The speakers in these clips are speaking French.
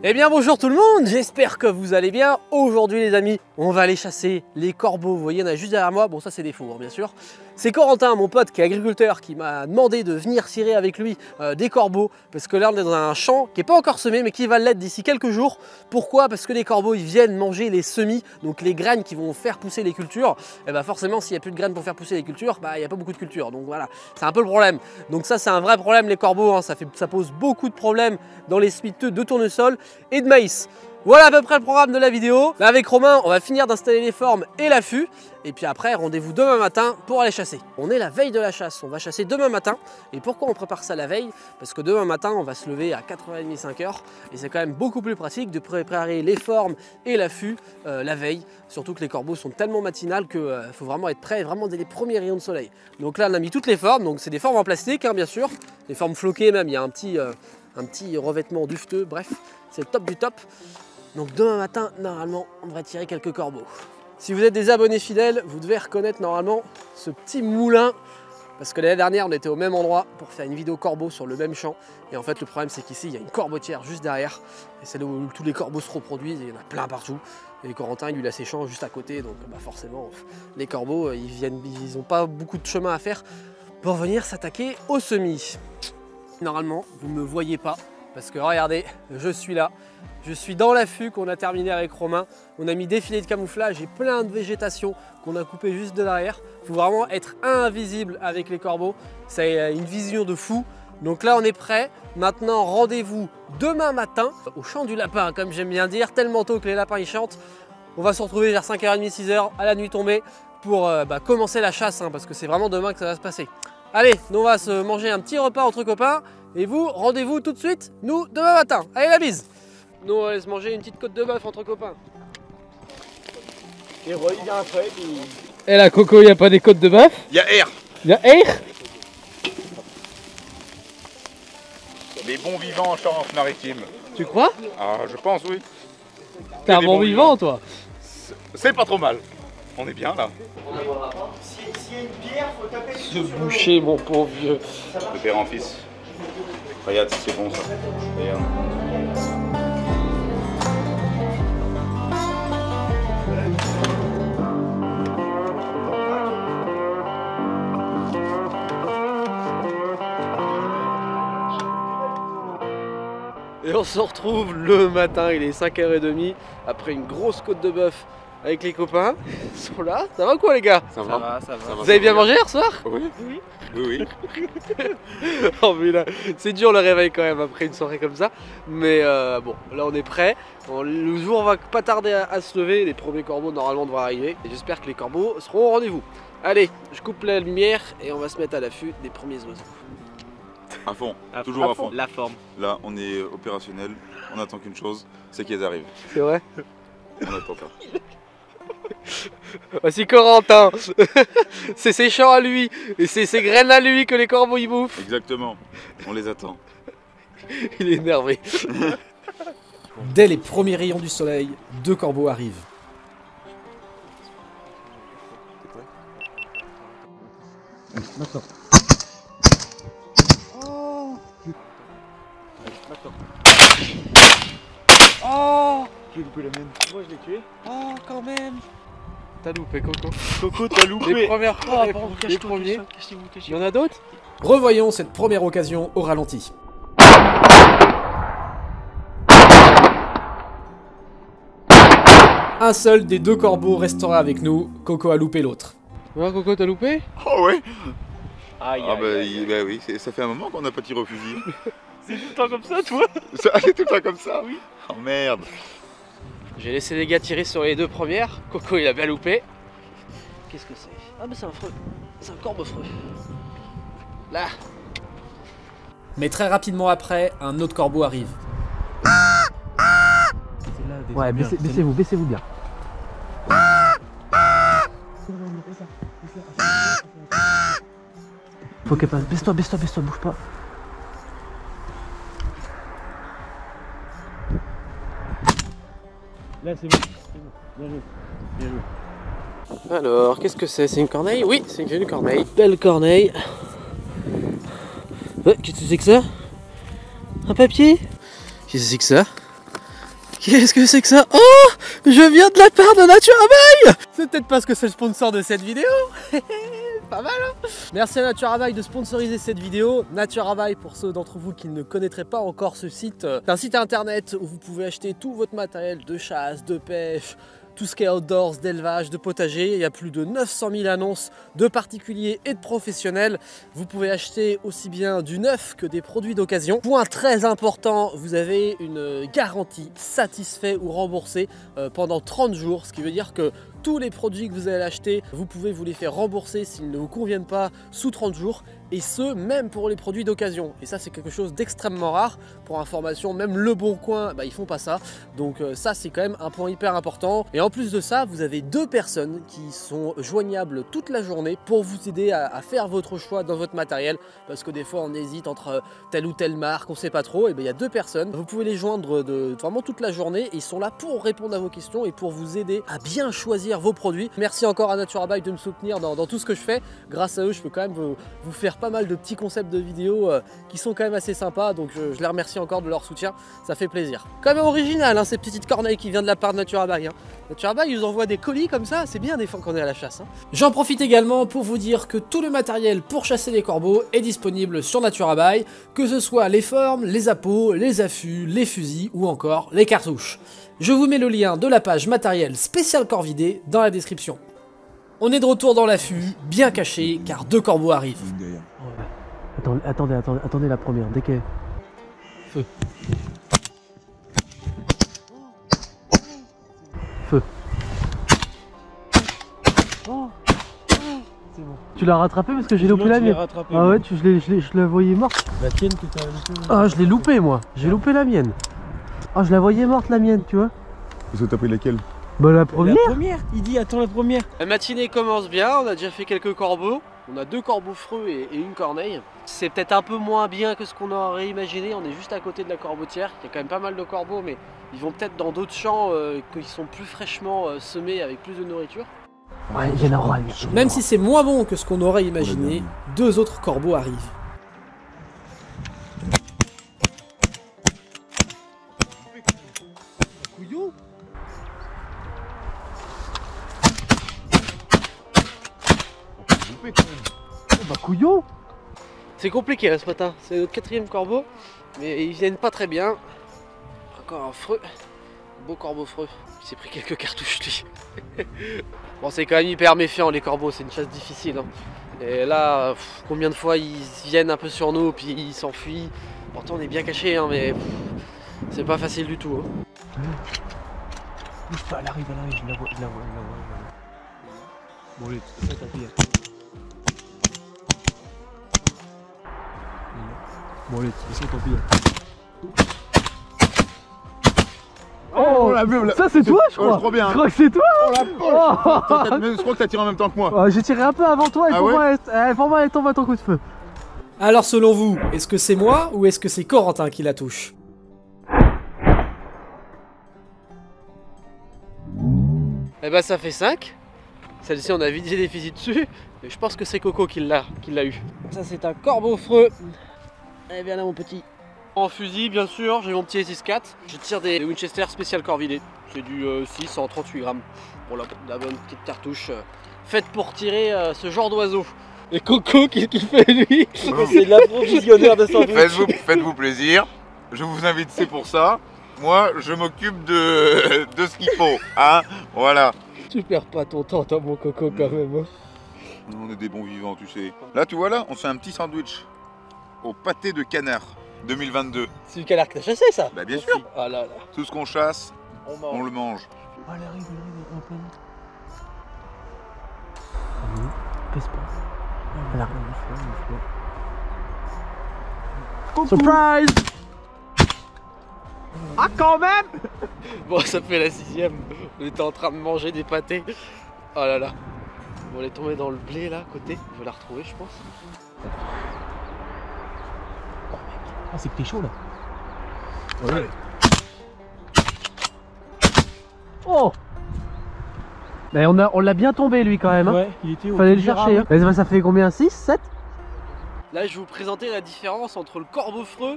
Eh bien bonjour tout le monde, j'espère que vous allez bien. Aujourd'hui les amis, on va aller chasser les corbeaux. Vous voyez, il y en a juste derrière moi. Bon ça c'est des faux bien sûr. C'est Corentin, mon pote qui est agriculteur, qui m'a demandé de venir tirer avec lui des corbeaux. Parce que là on est dans un champ qui n'est pas encore semé mais qui va l'être d'ici quelques jours. Pourquoi? Parce que les corbeaux ils viennent manger les semis, donc les graines qui vont faire pousser les cultures. Et bah forcément s'il n'y a plus de graines pour faire pousser les cultures, bah il n'y a pas beaucoup de cultures. Donc voilà, c'est un peu le problème. Donc ça c'est un vrai problème les corbeaux, hein. Ça pose beaucoup de problèmes dans les semis de tournesol et de maïs. Voilà à peu près le programme de la vidéo. Là avec Romain, on va finir d'installer les formes et l'affût. Et puis après, rendez-vous demain matin pour aller chasser. On est la veille de la chasse, on va chasser demain matin. Et pourquoi on prépare ça la veille? Parce que demain matin, on va se lever à 4h30, 5h. Et c'est quand même beaucoup plus pratique de préparer les formes et l'affût la veille. Surtout que les corbeaux sont tellement matinales qu'il faut vraiment être prêt, vraiment dès les premiers rayons de soleil. Donc là, on a mis toutes les formes. Donc c'est des formes en plastique, hein, bien sûr. Des formes floquées même, il y a un petit revêtement dufteux. Bref, c'est le top du top. Donc demain matin, normalement, on devrait tirer quelques corbeaux. Si vous êtes des abonnés fidèles, vous devez reconnaître normalement ce petit moulin. Parce que l'année dernière, on était au même endroit pour faire une vidéo corbeau sur le même champ. Et en fait, le problème, c'est qu'ici, il y a une corbotière juste derrière. Et c'est là où tous les corbeaux se reproduisent. Et il y en a plein partout. Et Corentin, il a ses champs juste à côté. Donc bah, forcément, les corbeaux, ils n'ont pas beaucoup de chemin à faire pour venir s'attaquer aux semis. Normalement, vous ne me voyez pas. Parce que regardez, je suis là. Je suis dans l'affût qu'on a terminé avec Romain. On a mis des filets de camouflage et plein de végétation qu'on a coupé juste de l'arrière. Il faut vraiment être invisible avec les corbeaux. C'est une vision de fou. Donc là, on est prêt. Maintenant, rendez-vous demain matin au champ du lapin, comme j'aime bien dire, tellement tôt que les lapins ils chantent. On va se retrouver vers 5h30, 6h à la nuit tombée pour commencer la chasse, hein, parce que c'est vraiment demain que ça va se passer. Allez, nous on va se manger un petit repas entre copains. Et vous, rendez-vous tout de suite, nous, demain matin. Allez, la bise! Nous, on va aller se manger une petite côte de bœuf entre copains. Et Roy, il vient après, puis... Et là, Coco, il n'y a pas des côtes de bœuf? Il y a R. Il y a R? Les bons vivants en Charente-Maritime. Tu crois? Ah, je pense, oui. T'es un bon vivant, toi? C'est pas trop mal. On est bien, là. S'il y a une bière, faut taper Ce boucher, mon pauvre vieux. De père en fils. Regarde si c'est bon, ça. Regarde. Et on se retrouve le matin, il est 5h30, après une grosse côte de bœuf avec les copains. Ils sont là. Ça va quoi les gars? Ça va, ça va. Vous avez bien mangé hier soir? Oui. Oui. Oui, oui. Oh mais là, c'est dur le réveil quand même après une soirée comme ça. Mais bon, là on est prêt. Le jour va pas tarder à se lever. Les premiers corbeaux normalement devraient arriver. Et j'espère que les corbeaux seront au rendez-vous. Allez, je coupe la lumière et on va se mettre à l'affût des premiers oiseaux. À fond, toujours à fond. La forme. Là, on est opérationnel. On attend qu'une chose, c'est qu'ils arrivent. C'est vrai? On attend pas. Voici Corentin. C'est ses champs à lui et c'est ses graines à lui que les corbeaux y bouffent. Exactement. On les attend. Il est énervé. Dès les premiers rayons du soleil, deux corbeaux arrivent. Maintenant. Oh! J'ai loupé la mienne. Moi je l'ai tué. Oh quand même. T'as loupé Coco. Coco, t'as loupé. Les premières fois, les premiers. Il y en a d'autres? Revoyons cette première occasion au ralenti. Un seul des deux corbeaux restera avec nous. Coco a loupé l'autre. Ouais Coco, t'as loupé? Oh ouais. Aïe, Ah bah oui, ça fait un moment qu'on n'a pas tiré au fusil. c'est tout le temps comme ça, toi? C'est tout le temps comme ça? Oui. Oh merde. J'ai laissé les gars tirer sur les deux premières. Coco il a bien loupé. Qu'est-ce que c'est? Ah mais c'est un freux. C'est un corbeau-freux. Là. Mais très rapidement après, un autre corbeau arrive. Ouais, baissez-vous bien. Faut qu'elle passe. Baisse-toi, bouge pas. Là, c'est bon. Bien joué. Bien joué. Alors, qu'est-ce que c'est? C'est une corneille? Oui, c'est une corneille. Belle corneille. Qu'est-ce que c'est que ça? Un papier? Qu'est-ce que c'est que ça? Qu'est-ce que c'est que ça? Oh, je viens de la part de Nature Abeille. C'est peut-être parce que c'est le sponsor de cette vidéo. Pas mal hein. Merci à Nature Abeille de sponsoriser cette vidéo. Nature Abeille, pour ceux d'entre vous qui ne connaîtraient pas encore ce site, c'est un site internet où vous pouvez acheter tout votre matériel de chasse, de pêche, tout ce qui est outdoors, d'élevage, de potager. Il y a plus de 900 000 annonces de particuliers et de professionnels. Vous pouvez acheter aussi bien du neuf que des produits d'occasion. Point très important, vous avez une garantie satisfait ou remboursé pendant 30 jours, ce qui veut dire que tous les produits que vous allez acheter, vous pouvez vous les faire rembourser s'ils ne vous conviennent pas sous 30 jours, et ce, même pour les produits d'occasion. Et ça, c'est quelque chose d'extrêmement rare. Pour information, même Le Bon Coin, ils font pas ça. Donc ça, c'est quand même un point hyper important. Et en plus de ça, vous avez 2 personnes qui sont joignables toute la journée pour vous aider à faire votre choix dans votre matériel. Parce que des fois, on hésite entre telle ou telle marque, on sait pas trop. Et bien, il y a 2 personnes. Vous pouvez les joindre vraiment toute la journée. Et ils sont là pour répondre à vos questions et pour vous aider à bien choisir vos produits. Merci encore à Nature Abeille de me soutenir dans tout ce que je fais. Grâce à eux, je peux quand même vous faire pas mal de petits concepts de vidéos qui sont quand même assez sympas. Donc je les remercie encore de leur soutien. Ça fait plaisir. Quand même original, hein, ces petites corneilles qui viennent de la part de Nature Abeille. Hein. Nature Abeille, ils nous envoient des colis comme ça. C'est bien des fois qu'on est à la chasse. Hein. J'en profite également pour vous dire que tout le matériel pour chasser les corbeaux est disponible sur Nature Abeille. Que ce soit les formes, les appâts, les affûts, les fusils ou encore les cartouches. Je vous mets le lien de la page matériel spécial corvidé dans la description. On est de retour dans l'affût, bien caché, car 2 corbeaux arrivent. Attendez la première, dès qu'elle... Feu. Feu. Oh. C'est bon. Tu l'as rattrapé parce que j'ai loupé la mienne. Ah ouais, je la voyais morte. La tienne que t'as loupé. Ah, je l'ai loupé moi, j'ai loupé la mienne. Ah, je la voyais morte la mienne, tu vois. Parce que t'as pris laquelle? Bah la première. La première. Il dit attends la première. La matinée commence bien, on a déjà fait quelques corbeaux. On a 2 corbeaux freux et une corneille. C'est peut-être un peu moins bien que ce qu'on aurait imaginé. On est juste à côté de la corbeautière. Il y a quand même pas mal de corbeaux, mais ils vont peut-être dans d'autres champs qui sont plus fraîchement semés avec plus de nourriture. Ouais, il y en aura. Même si c'est moins bon que ce qu'on aurait imaginé, 2 autres corbeaux arrivent. Couillon. Bah couillon. C'est compliqué là ce matin, c'est notre 4e corbeau, mais ils viennent pas très bien. Encore un freux, beau corbeau freux, il s'est pris quelques cartouches lui. Bon, c'est quand même hyper méfiant les corbeaux, c'est une chasse difficile. Hein. Et là, combien de fois ils viennent un peu sur nous puis ils s'enfuient. Pourtant on est bien caché, hein, mais c'est pas facile du tout. Hein. Bouge pas, elle arrive, je la vois. Bon, allez, t'as pris. Bon, allez, c'est tant pis. Oh, la bleue, ça c'est toi, je crois. Je crois bien. Je crois que c'est toi. Oh la poche. Je crois que t'as tiré en même temps que moi. J'ai tiré un peu avant toi et Ah pour, ouais moi, elle tombe à ton coup de feu. Alors selon vous, est-ce que c'est moi ou est-ce que c'est Corentin qui la touche? Eh ben ça fait 5. Celle-ci on a vidé des fusils dessus. Et je pense que c'est Coco qui l'a eu. Ça c'est un corbeau freux. Allez viens là mon petit. En fusil bien sûr, j'ai mon petit S4. Je tire des Winchester spécial corvidé. C'est du 6 en 38 grammes. Pour la bonne petite cartouche faite pour tirer ce genre d'oiseau. Et Coco, qu'est-ce qu'il fait lui? C'est l'approvisionnaire de sandwich. Faites-vous plaisir. Je vous invite, c'est pour ça. Moi, je m'occupe de ce qu'il faut. Hein, voilà. Tu perds pas ton temps, toi, mon Coco, quand même. On est des bons vivants, tu sais. Là, tu vois, là, on fait un petit sandwich au pâté de canard 2022. C'est du canard que t'as chassé, ça? Bah, bien sûr. Ah là là. Tout ce qu'on chasse, on le mange. Oh, elle arrive, un peu. Pèse pas. Elle arrive. Surprise! Ah, quand même! Bon, ça fait la 6ème. On était en train de manger des pâtés. Oh là là. Bon, elle est tombée dans le blé là, à côté. Je vais la retrouver, je pense. Ah, c'est que t'es chaud là. Ouais. Oh! Mais on l'a bien tombé lui quand même. Hein. Ouais, il était au fallait le chercher. Hein. Mais ça fait combien? 6, 7? Là, je vais vous présenter la différence entre le corbeau freux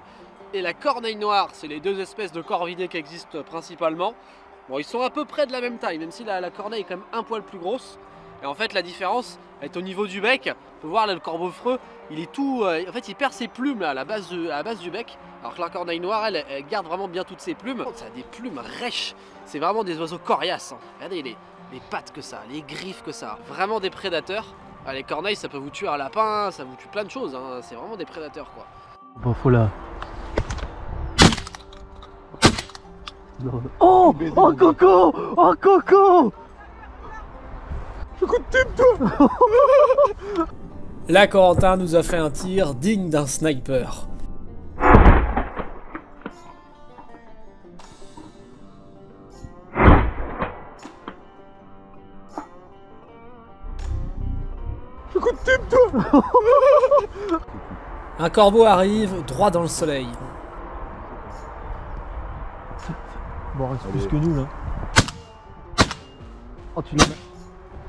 et la corneille noire, c'est les deux espèces de corvidés qui existent principalement. Bon, ils sont à peu près de la même taille, même si la corneille est quand même un poil plus grosse. Et en fait, la différence est au niveau du bec. On peut voir là, le corbeau freux, il est tout. En fait, il perd ses plumes là, à la base du bec. Alors que la corneille noire, elle garde vraiment bien toutes ses plumes. Ça a des plumes rêches. C'est vraiment des oiseaux coriaces. Hein. Regardez les pattes que ça a, les griffes que ça a. Vraiment des prédateurs. Ah, les corneilles, ça peut vous tuer un lapin, ça vous tue plein de choses. Hein. C'est vraiment des prédateurs quoi. Bon, faut là. Oh, oh Coco, oh Coco. Là, Corentin nous a fait un tir digne d'un sniper. Un corbeau arrive droit dans le soleil. Bon, reste plus que nous là. Oh, tu l'as.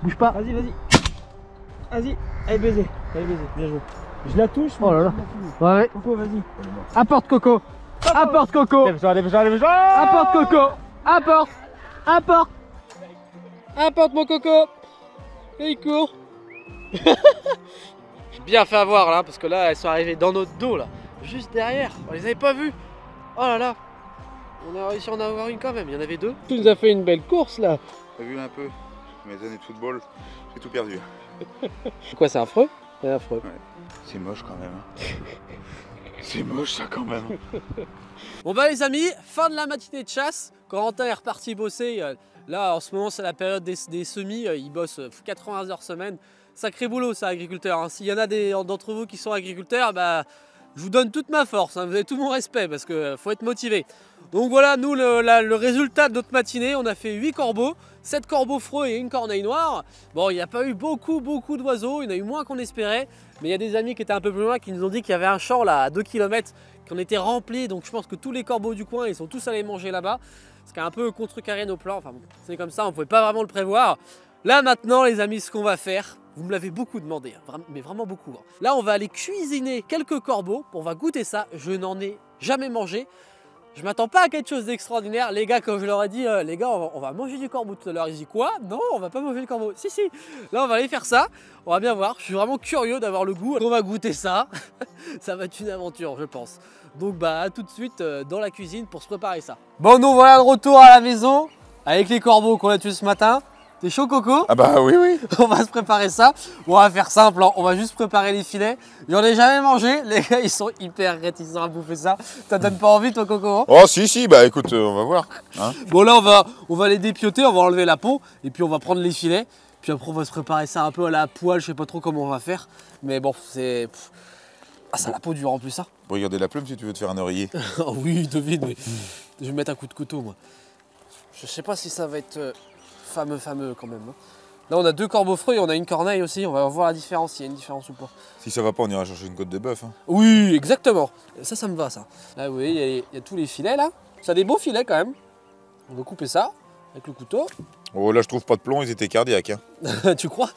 Bouge pas. Vas-y, vas-y. Vas-y. Allez, baiser. Allez, baiser. Bien joué. Je la touche. Oh là là. Ouais, ouais. Coco, vas-y. Apporte Coco. Apporte Coco. Lève-toi, lève-toi, lève-toi. Apporte Coco. Apporte. Apporte. Apporte mon Coco. Et il court. J'ai bien fait avoir là, parce que là, elles sont arrivées dans notre dos là. Juste derrière. On les avait pas vues. Oh là là. On a réussi à en avoir une quand même. Il y en avait deux. Tu nous as fait une belle course là. T'as vu un peu mes années de football, j'ai tout perdu. C'est quoi, c'est affreux? C'est affreux. Ouais. C'est moche quand même. C'est moche ça quand même. Bon bah les amis, fin de la matinée de chasse. Corentin est reparti bosser. Là en ce moment c'est la période des semis. Il bosse 80 heures semaine. Sacré boulot ça, agriculteur. Hein. S'il y en a d'entre vous qui sont agriculteurs, bah je vous donne toute ma force. Hein. Vous avez tout mon respect parce que faut être motivé. Donc voilà, nous le résultat de notre matinée, on a fait 8 corbeaux, 7 corbeaux freux et une corneille noire. Bon, il n'y a pas eu beaucoup d'oiseaux, il y en a eu moins qu'on espérait. Mais il y a des amis qui étaient un peu plus loin qui nous ont dit qu'il y avait un champ là à 2 km qu'on était rempli. Donc je pense que tous les corbeaux du coin, ils sont tous allés manger là-bas. Ce qui a un peu contrecarré nos plans. Enfin bon, c'est comme ça, on ne pouvait pas vraiment le prévoir. Là maintenant les amis, ce qu'on va faire, vous me l'avez beaucoup demandé, hein, mais vraiment beaucoup. Hein. Là on va aller cuisiner quelques corbeaux, on va goûter ça. Je n'en ai jamais mangé. Je m'attends pas à quelque chose d'extraordinaire. Les gars, quand je leur ai dit, les gars, on va manger du corbeau tout à l'heure, ils disent quoi? Non, on va pas manger le corbeau. Si, si. Là, on va aller faire ça. On va bien voir. Je suis vraiment curieux d'avoir le goût. On va goûter ça. Ça va être une aventure, je pense. Donc, bah, à tout de suite dans la cuisine pour se préparer ça. Bon, nous voilà de retour à la maison avec les corbeaux qu'on a tués ce matin. T'es chaud, Coco? Ah bah oui, oui. On va se préparer ça. On va faire simple, hein. On va juste préparer les filets. J'en ai jamais mangé. Les gars, ils sont hyper réticents à bouffer ça. Ça donne pas envie, toi, Coco? Hein? Oh si, bah écoute, on va voir. Hein. Bon là, on va les dépioter, on va enlever la peau. Et puis on va prendre les filets. Puis après, on va se préparer ça un peu à la poêle. Je sais pas trop comment on va faire. Mais bon, c'est... Ah, ça a la peau dure en plus, ça. Regardez la plume si tu veux te faire un oreiller. Oh oui, devine, oui. Je vais mettre un coup de couteau, moi. Je sais pas si ça va être... fameux quand même. Là on a 2 corbeaux freux et on a une corneille aussi, on va voir la différence, s'il y a une différence ou pas. Si ça va pas, on ira chercher une côte de bœuf. Hein. Oui, exactement. Ça me va ça. Là vous voyez, il y a tous les filets là. Ça a des beaux filets quand même. On va couper ça avec le couteau. Oh là je trouve pas de plomb, ils étaient cardiaques. Hein. Tu crois?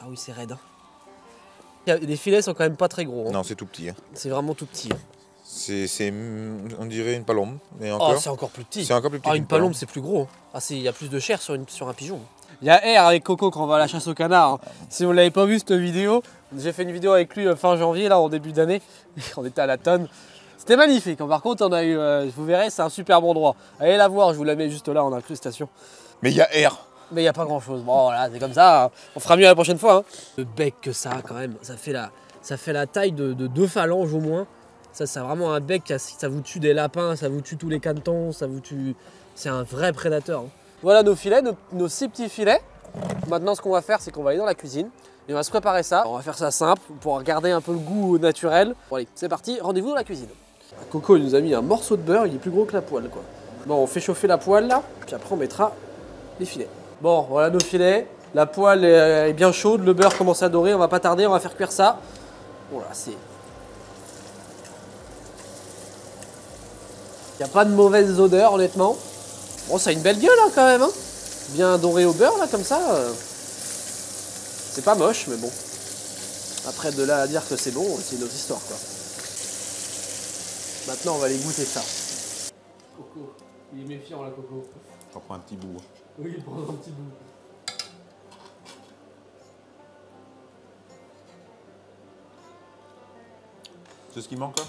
Ah oui, c'est raide. Hein. Les filets sont quand même pas très gros. Hein. Non, c'est tout petit. Hein. C'est vraiment tout petit. Hein. C'est, on dirait une palombe. Et encore, oh, c'est encore plus petit. C'est encore plus petit. Ah, une palombe, c'est plus gros. Ah, il y a plus de chair sur un pigeon. Il y a R avec Coco quand on va à la chasse au canard. Hein. Si vous ne l'avez pas vu cette vidéo, j'ai fait une vidéo avec lui fin janvier, là, en début d'année. On était à la tonne. C'était magnifique. Par contre, on a eu, vous verrez, c'est un superbe endroit. Allez la voir, je vous la mets juste là en incrustation. Mais il y a R. Mais il n'y a pas grand chose. Bon, voilà, c'est comme ça. Hein. On fera mieux la prochaine fois. Hein. Le bec que ça a quand même, ça fait la taille de 2 phalanges au moins. Ça, c'est vraiment un bec, ça vous tue des lapins, ça vous tue tous les canetons, ça vous tue... C'est un vrai prédateur. Hein. Voilà nos filets, nos 6 petits filets. Maintenant, ce qu'on va faire, c'est qu'on va aller dans la cuisine et on va se préparer ça. On va faire ça simple pour garder un peu le goût naturel. Bon allez, c'est parti, rendez-vous dans la cuisine. Coco, il nous a mis un morceau de beurre, il est plus gros que la poêle, quoi. Bon, on fait chauffer la poêle là, puis après on mettra les filets. Bon, voilà nos filets. La poêle est bien chaude, le beurre commence à dorer, on va pas tarder, on va faire cuire ça. Voilà, c'est... Il n'y a pas de mauvaise odeur honnêtement. Bon, ça a une belle gueule hein, quand même. Hein. Bien doré au beurre là comme ça. C'est pas moche mais bon. Après, de là à dire que c'est bon, c'est une autre histoire, quoi. Maintenant, on va aller goûter ça. Coco, il est méfiant, là, Coco. J'en prends un petit bout. Oui, il prend un petit bout. C'est ce qui manque là?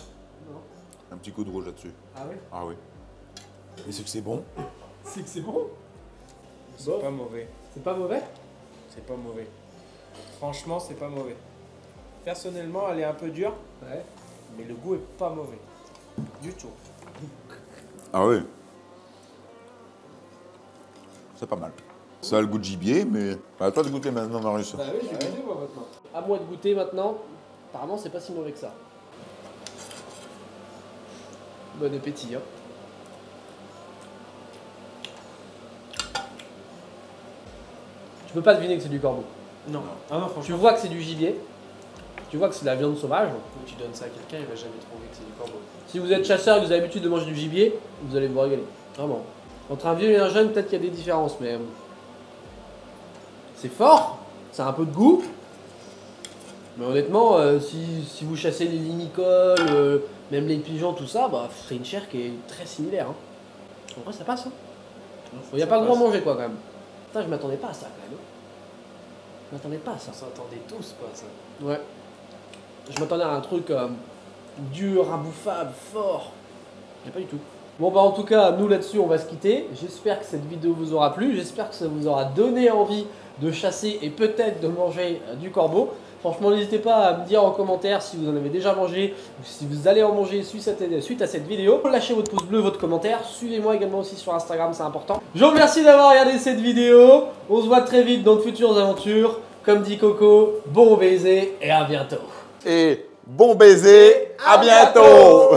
Non. Un petit coup de rouge là-dessus. Ah oui? Ah oui. Et c'est que c'est bon. C'est que c'est bon. C'est Bon. pas mauvais. C'est pas mauvais? C'est pas mauvais. Franchement, c'est pas mauvais. Personnellement, elle est un peu dure, Ouais. mais le goût est pas mauvais. Du tout. Ah oui. C'est pas mal. Ça a le goût de gibier, mais... À toi de goûter maintenant, Marius. Bah oui, je vais goûter moi maintenant. À moi de goûter maintenant. Apparemment, c'est pas si mauvais que ça. Bon appétit, hein. Tu peux pas deviner que c'est du corbeau. Non. Ah non, Tu franchement. vois que c'est du gibier. Tu vois que c'est de la viande sauvage. Tu donnes ça à quelqu'un, il va jamais trouver que c'est du corbeau. Si vous êtes chasseur et que vous avez l'habitude de manger du gibier, vous allez vous régaler. Vraiment. Entre un vieux et un jeune, peut-être qu'il y a des différences, mais... c'est fort. Ça a un peu de goût. Mais honnêtement, si vous chassez les limicoles, même les pigeons, tout ça, bah, c'est une chair qui est très similaire. Hein. En vrai, ça passe. Hein. Il n'y a pas grand à manger, quoi, quand même. Putain, je m'attendais pas à ça, quand même. Hein. Je m'attendais pas à ça. On s'attendait tous pas à ça. Ouais. Je m'attendais à un truc dur, imbouffable, fort. Mais pas du tout. Bon bah en tout cas, nous là-dessus on va se quitter. J'espère que cette vidéo vous aura plu. J'espère que ça vous aura donné envie de chasser et peut-être de manger du corbeau. Franchement, n'hésitez pas à me dire en commentaire si vous en avez déjà mangé ou si vous allez en manger suite à cette vidéo. Lâchez votre pouce bleu, votre commentaire. Suivez-moi également aussi sur Instagram, c'est important. Je vous remercie d'avoir regardé cette vidéo. On se voit très vite dans de futures aventures. Comme dit Coco, bon baiser et à bientôt. Et bon baiser, à bientôt.